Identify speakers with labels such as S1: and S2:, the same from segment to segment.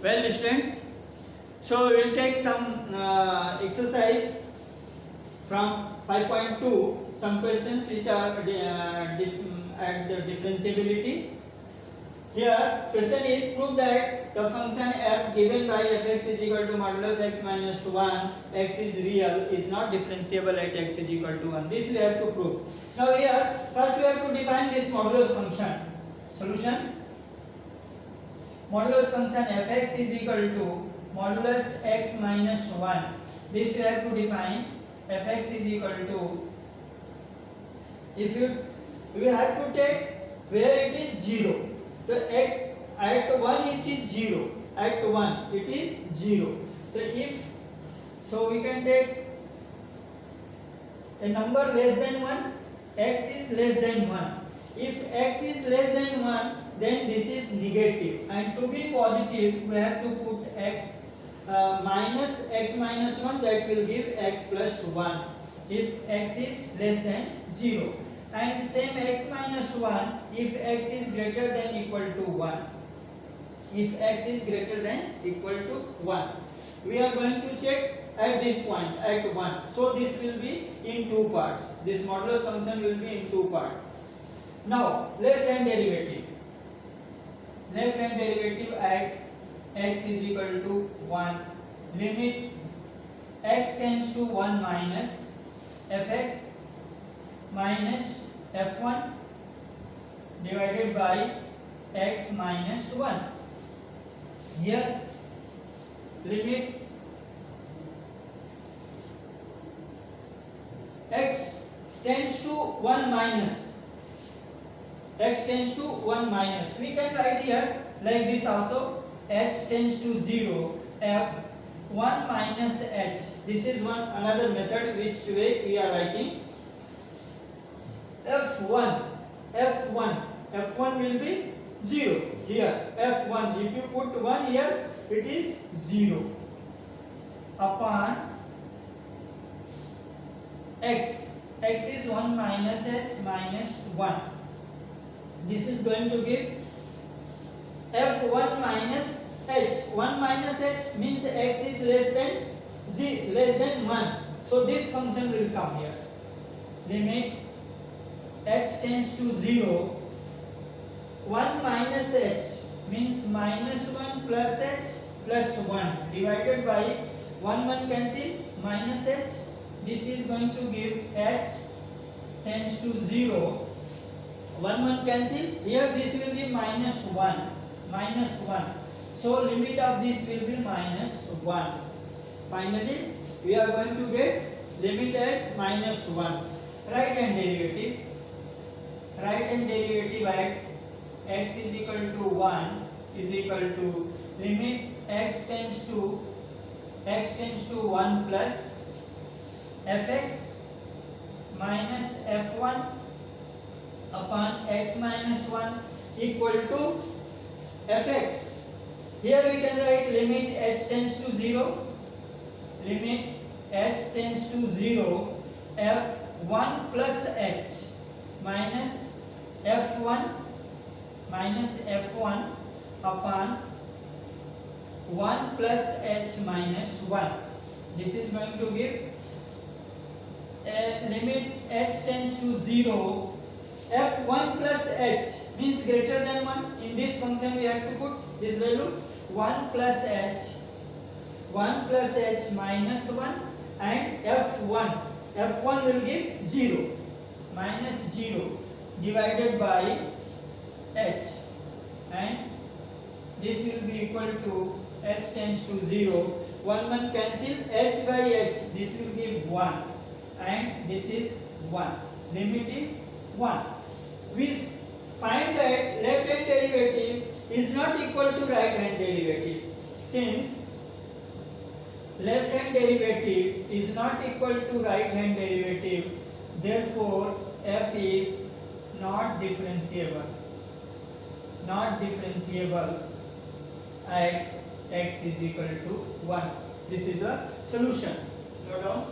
S1: Well, students, so we will take some exercise from 5.2, some questions which are at the differentiability. Here, question is prove that the function f given by fx is equal to modulus x minus 1, x is real, is not differentiable at x is equal to 1. This we have to prove. Now here, first we have to define this modulus function. Solution. Modulus function fx is equal to modulus x minus 1. This we have to define. Fx is equal to, if we have to take where it is 0. So x at 1 it is 0. At 1 it is 0. So we can take a number less than 1. X is less than 1. If x is less than 1, then this is negative, and to be positive we have to put x minus x minus 1, that will give x plus 1 if x is less than 0, and same x minus 1 if x is greater than equal to 1. If x is greater than equal to 1, we are going to check at this point at 1. So this will be in two parts. This modulus function will be in two parts. Now left hand derivative. Left hand derivative at x is equal to 1. Limit x tends to 1 minus fx minus f1 divided by x minus 1. Here limit x tends to 1 minus. X tends to 1 minus. We can write here like this also. H tends to 0. F 1 minus h. This is another method which way we are writing. F1 will be 0 here. F1, if you put 1 here, it is 0 upon x. X is 1 minus h minus 1. This is going to give f1 minus h. 1 minus h means x is less than 1. So this function will come here. Limit h tends to 0. 1 minus h means minus 1 plus h plus 1 divided by 1 cancel minus h. This is going to give h tends to 0. 1 cancel. Here this will be minus 1. So limit of this will be minus 1. Finally we are going to get limit as minus 1. Right hand derivative. Right hand derivative at x is equal to 1 is equal to limit x tends to 1 plus fx minus f1 upon x minus 1 equal to fx. Here we can write limit h tends to 0. Limit h tends to 0. f1 plus h minus f1 upon 1 plus h minus 1. This is going to give limit h tends to 0. f1 plus h means greater than 1. In this function we have to put this value 1 plus h minus 1, and f1 will give 0 minus 0 divided by h, and this will be equal to h tends to 0. 1 cancel h by h. This will give 1, and this is 1. Limit is 1. We find that left hand derivative is not equal to right hand derivative. Since left hand derivative is not equal to right hand derivative, therefore f is not differentiable. Not differentiable at x is equal to 1. This is the solution. Note down.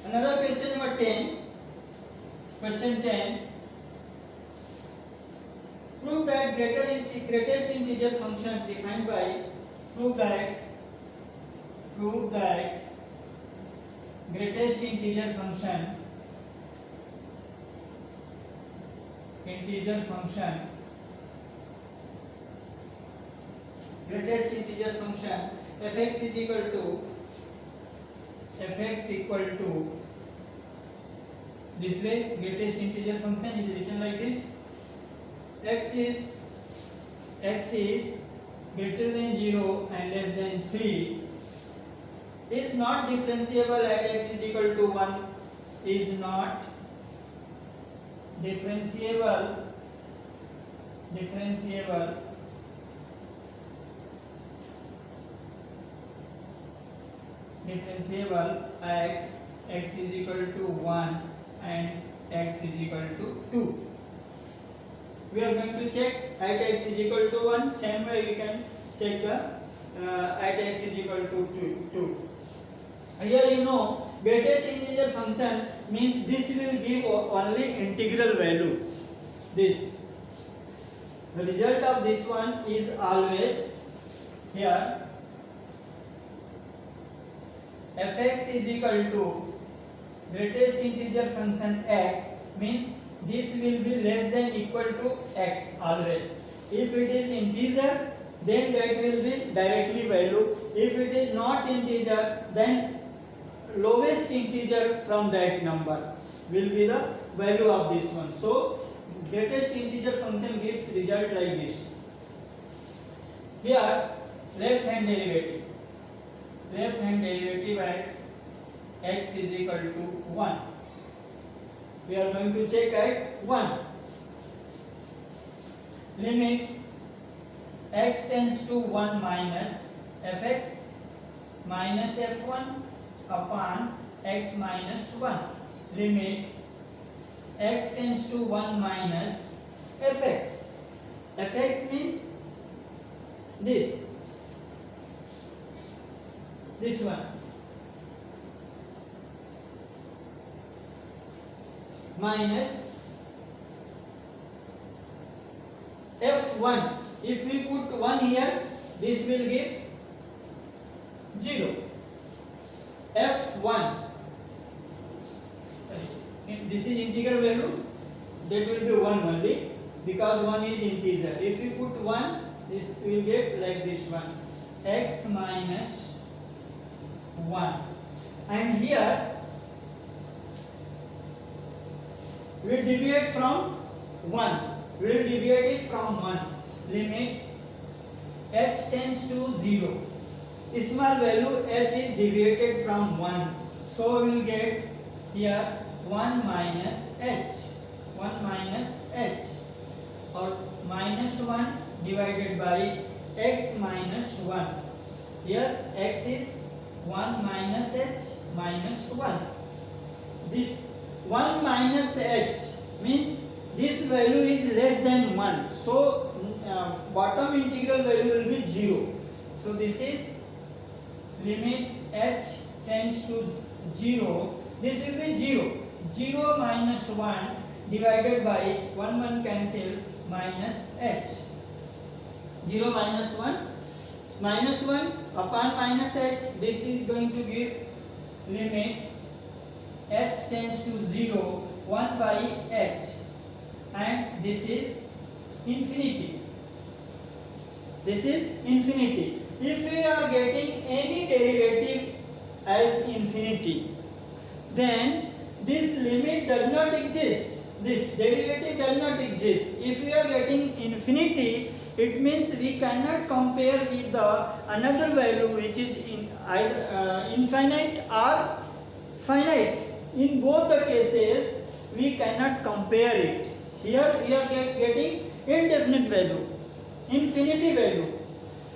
S1: Another question number 10. Question 10. Prove that greatest integer function defined by prove that greatest integer function fx is equal to this way. Greatest integer function is written like this: x is greater than 0 and less than 3 is not differentiable at x is equal to 1, is not differentiable at x is equal to 1 and x is equal to 2. We are going to check at x is equal to 1. Same way we can check the at x is equal to 2. Here you know greatest integer function means this will give only integral value. This the result of this one is always here fx is equal to greatest integer function x means this will be less than equal to x always. If it is integer, then that will be directly value. If it is not integer, then lowest integer from that number will be the value of this one. So greatest integer function gives result like this. Here left hand derivative at x is equal to 1. We are going to check at 1. Limit x tends to 1 minus fx minus f1 upon x minus 1. Limit x tends to 1 minus fx. Fx means this one. Minus f1. If we put 1 here, this will give 0. f1, this is integer value, that will be 1 only because 1 is integer. If we put 1, this will get like this one, x minus 1. And here we will deviate from 1. We will deviate it from 1. Limit h tends to 0. Small value h is deviated from 1. So we will get here 1 minus h. 1 minus h or minus 1 divided by x minus 1. Here x is 1 minus h minus 1. This 1 minus h means this value is less than 1. So bottom integral value will be 0. So this is limit h tends to 0. This will be 0. 0 minus 1 divided by 1 cancel minus h. 0 minus 1 minus 1 upon minus h. This is going to give limit h tends to 0 1 by h, and this is infinity. This is infinity. If we are getting any derivative as infinity, then this limit does not exist. This derivative does not exist. If we are getting infinity, it means we cannot compare with the another value which is in either infinite or finite. In both the cases, we cannot compare it. Here we are getting indefinite value, infinity value.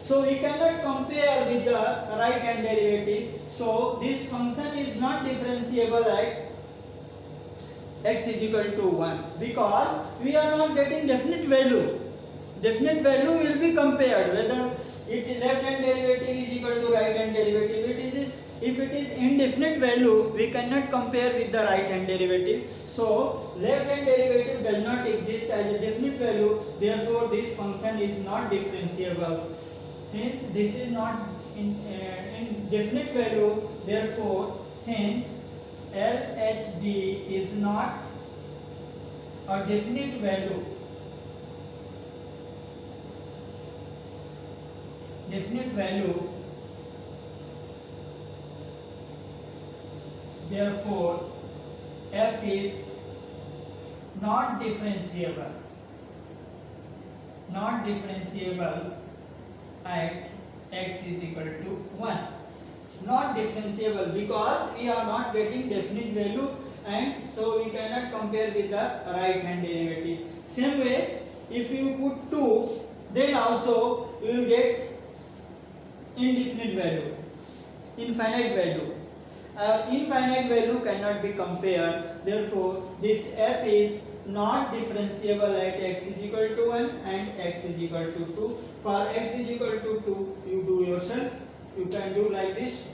S1: So we cannot compare with the right hand derivative. So this function is not differentiable at x is equal to 1 because we are not getting definite value. Definite value will be compared whether it is left hand derivative is equal to right hand derivative. It is if it is indefinite value, we cannot compare with the right hand derivative. So left hand derivative does not exist as a definite value, therefore this function is not differentiable. Since this is not in definite value, therefore since LHD is not a definite value, therefore f is not differentiable at x is equal to 1. Not differentiable because we are not getting definite value, and so we cannot compare with the right hand derivative. Same way, if you put 2, then also you will get indefinite value, infinite value. Infinite value cannot be compared, therefore this f is not differentiable at x is equal to 1 and x is equal to 2. For x is equal to 2, you do yourself, you can do like this.